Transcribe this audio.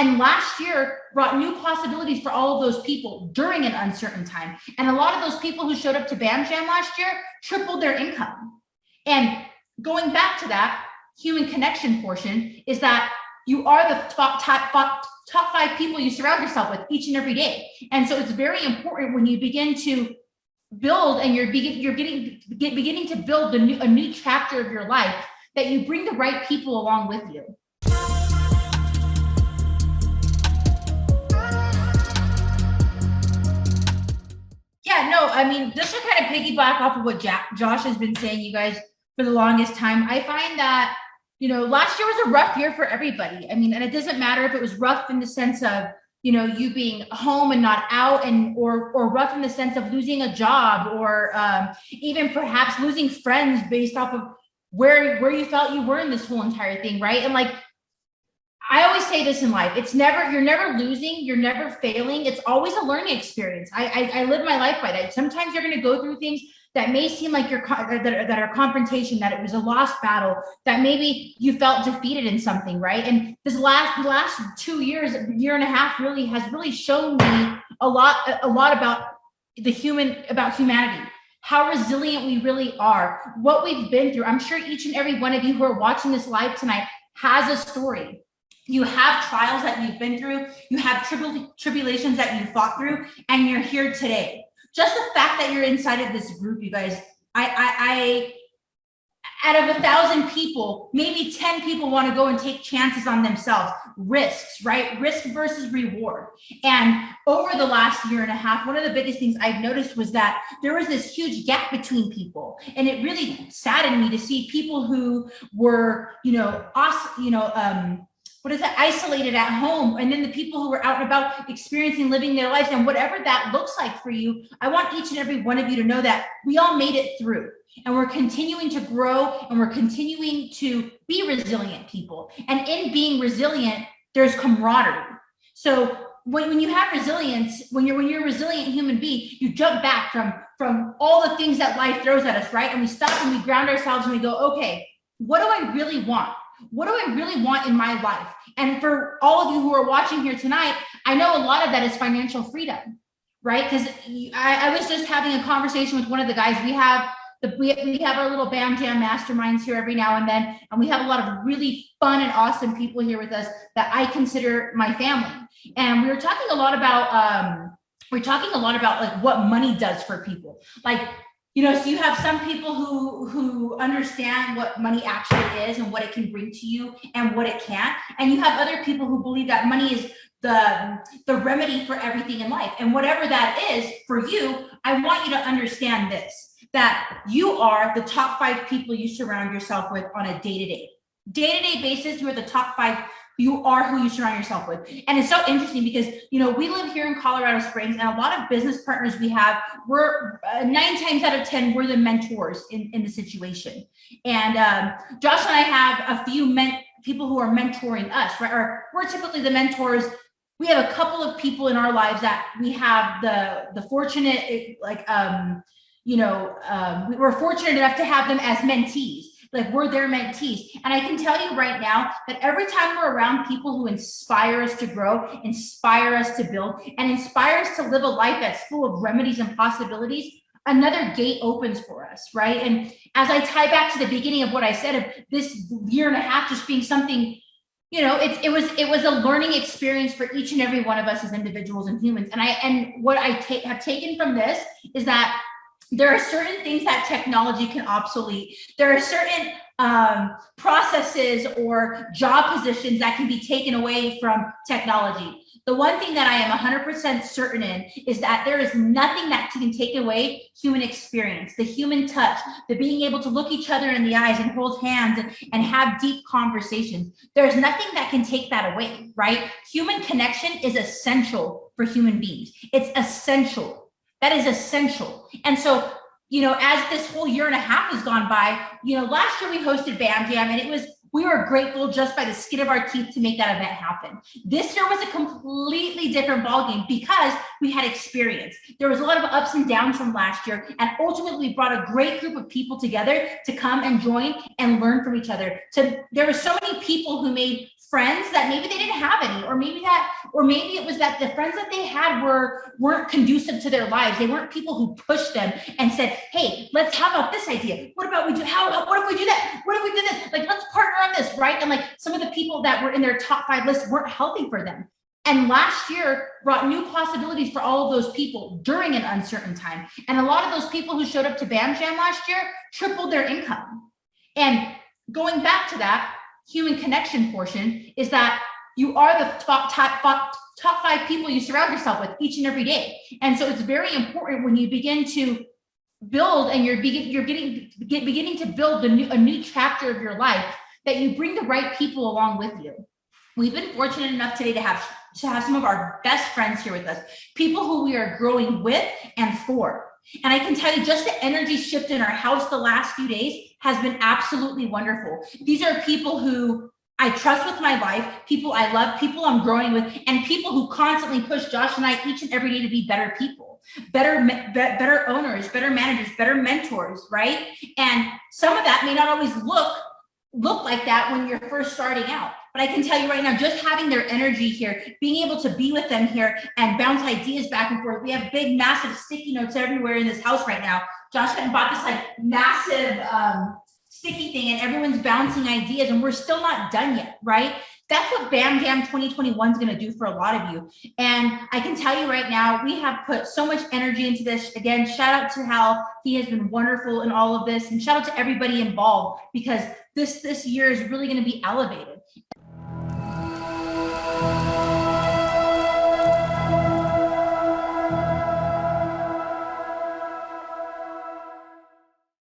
And last year brought new possibilities for all of those people during an uncertain time. And a lot of those people who showed up to BAM Jam last year tripled their income. And going back to that human connection portion is that you are the top 5 people you surround yourself with each and every day. And so it's very important when you begin to build and you're beginning to build a new chapter of your life, that you bring the right people along with you. Yeah, no, I mean, just to kind of piggyback off of what Josh has been saying, you guys, for the longest time, I find that, last year was a rough year for everybody. I mean, and it doesn't matter if it was rough in the sense of, you being home and not out, or rough in the sense of losing a job, or even perhaps losing friends based off of where you felt you were in this whole entire thing, right? And like, I always say this in life, you're never losing, you're never failing. It's always a learning experience. I live my life by that. Sometimes you're going to go through things that may seem like that are confrontation, that it was a lost battle, that maybe you felt defeated in something, right? And this last 2 years, year and a half, has shown me a lot about humanity, how resilient we really are, what we've been through. I'm sure each and every one of you who are watching this live tonight has a story. You have trials that you've been through, you have tribulations that you fought through, and you're here today. Just the fact that you're inside of this group, you guys, I out of 1,000 people, maybe 10 people want to go and take chances on themselves. Risks, right? Risk versus reward. And over the last year and a half, one of the biggest things I've noticed was that there was this huge gap between people. And it really saddened me to see people who were, isolated at home, and then the people who were out and about experiencing, living their lives, and whatever that looks like for you, I want each and every one of you to know that we all made it through, and we're continuing to grow, and we're continuing to be resilient people. And in being resilient, there's camaraderie. So when you have resilience, when you're a resilient human being, you jump back from all the things that life throws at us, right? And we stop and we ground ourselves and we go, okay, what do I really want? What do I really want in my life? And for all of you who are watching here tonight, I know a lot of that is financial freedom, right? Because I was just having a conversation with one of the guys. We have our little BAM Jam masterminds here every now and then, and we have a lot of really fun and awesome people here with us that I consider my family. And we were talking a lot about like what money does for people, like. So you have some people who understand what money actually is and what it can bring to you and what it can't. And you have other people who believe that money is the remedy for everything in life. And whatever that is for you, I want you to understand this, that you are the top 5 people you surround yourself with on a day-to-day basis. You are the top 5. You are who you surround yourself with. And it's so interesting because, we live here in Colorado Springs, and a lot of business partners we have, we're 9 times out of 10, we're the mentors in the situation. And Josh and I have a few people who are mentoring us, right? Or we're typically the mentors. We have a couple of people in our lives that we have the fortunate, we're fortunate enough to have them as mentees. Like, we're their mentees. And I can tell you right now that every time we're around people who inspire us to grow, inspire us to build, and inspire us to live a life that's full of remedies and possibilities, another gate opens for us, right? And as I tie back to the beginning of what I said of this year and a half just being something, it was a learning experience for each and every one of us as individuals and humans. And what I have taken from this is that there are certain things that technology can obsolete. There are certain processes or job positions that can be taken away from technology. The one thing that I am 100% certain in is that there is nothing that can take away human experience, the human touch, the being able to look each other in the eyes and hold hands and have deep conversations. There's nothing that can take that away, right? Human connection is essential for human beings. It's essential. That is essential. And so, as this whole year and a half has gone by, last year we hosted BAM Jam, and we were grateful just by the skin of our teeth to make that event happen. This year was a completely different ballgame because we had experience. There was a lot of ups and downs from last year, and ultimately we brought a great group of people together to come and join and learn from each other. So there were so many people who made friends that maybe they didn't have any, or maybe it was that the friends that they had weren't conducive to their lives. They weren't people who pushed them and said, hey, let's have about this idea. What about we do, what if we do that? What if we do this? Like, let's partner on this, right? And like some of the people that were in their top 5 lists weren't healthy for them. And last year brought new possibilities for all of those people during an uncertain time. And a lot of those people who showed up to BAM Jam last year tripled their income. And going back to that human connection portion is that you are the top 5 people you surround yourself with each and every day. And so it's very important when you begin to build and you're beginning to build a new chapter of your life, that you bring the right people along with you. We've been fortunate enough today to have some of our best friends here with us, people who we are growing with and for. And I can tell you, just the energy shift in our house the last few days has been absolutely wonderful. These are people who I trust with my life, people I love, people I'm growing with, and people who constantly push Josh and I each and every day to be better people, better owners, better managers, better mentors, right? And some of that may not always look like that when you're first starting out. But I can tell you right now, just having their energy here, being able to be with them here and bounce ideas back and forth. We have big, massive sticky notes everywhere in this house right now. Josh had bought this like massive sticky thing, and everyone's bouncing ideas, and we're still not done yet, right? That's what BAM Jam 2021 is going to do for a lot of you. And I can tell you right now, we have put so much energy into this. Again, shout out to Hal. He has been wonderful in all of this. And shout out to everybody involved, because this year is really going to be elevated.